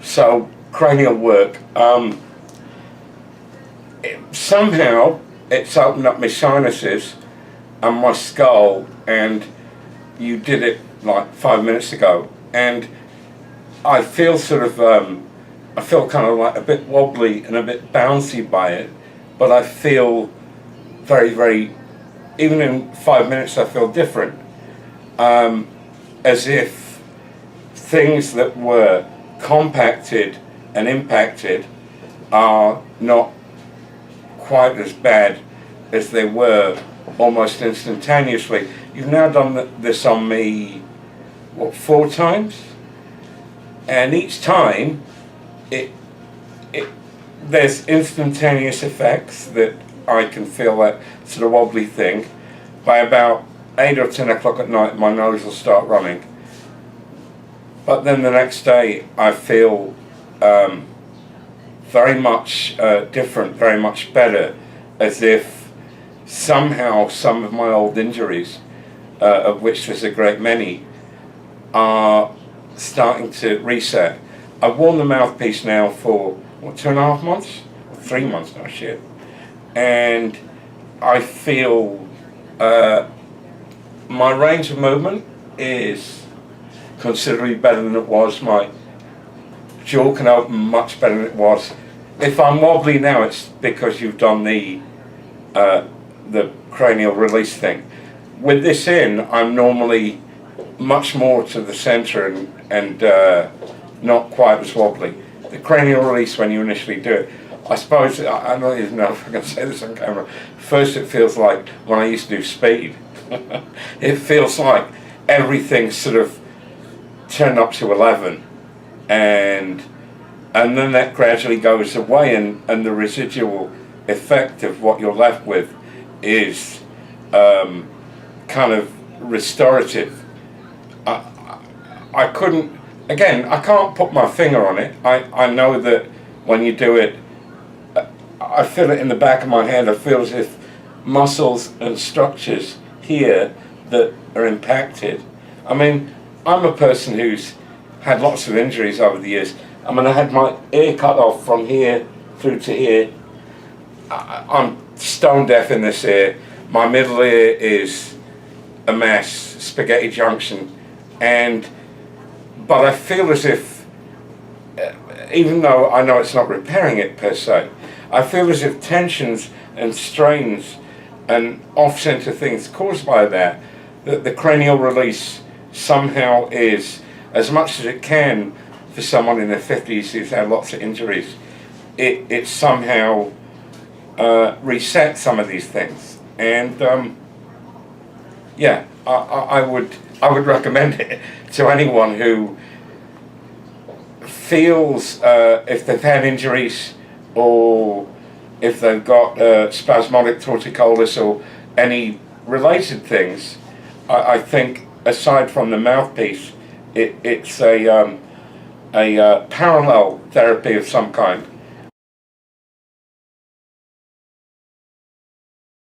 So cranial work. Somehow it's opened up my sinuses and my skull, and you did it like 5 minutes ago, and I feel sort of I feel kind of like a bit wobbly and a bit bouncy by it, but I feel very, even in 5 minutes I feel different, as if things that were compacted and impacted are not quite as bad as they were almost instantaneously. You've now done this on me, what, 4 times? And each time there's instantaneous effects that I can feel that sort of wobbly thing. By about 8 or 10 o'clock at night, my nose will start running. But then the next day I feel very much different, very much better, as if somehow some of my old injuries, of which there's a great many, are starting to reset. I've worn the mouthpiece now for, what, 2.5 months? Or 3 months now, shit. And I feel my range of movement is considerably better than it was. My jaw can open much better than it was. If I'm wobbly now, it's because you've done the cranial release thing. With this in, I'm normally much more to the center and not quite as wobbly. The cranial release, when you initially do it, I suppose, I don't even know if I can say this on camera, first it feels like when I used to do speed. It feels like everything sort of turned up to 11, and then that gradually goes away, and the residual effect of what you're left with is kind of restorative. I couldn't, again, I can't put my finger on it. I know that when you do it, I feel it in the back of my head. I feel as if muscles and structures here that are impacted. I mean, I'm a person who's had lots of injuries over the years. I mean, I had my ear cut off from here through to here. I'm stone deaf in this ear. My middle ear is a mess, spaghetti junction, but I feel as if, even though I know it's not repairing it per se, I feel as if tensions and strains and off-center things caused by that the cranial release somehow is, as much as it can for someone in their 50s who's had lots of injuries, it somehow resets some of these things. And yeah, I would recommend it to anyone who feels, if they've had injuries, or if they've got spasmodic torticollis or any related things. I think, aside from the mouthpiece, it's a parallel therapy of some kind.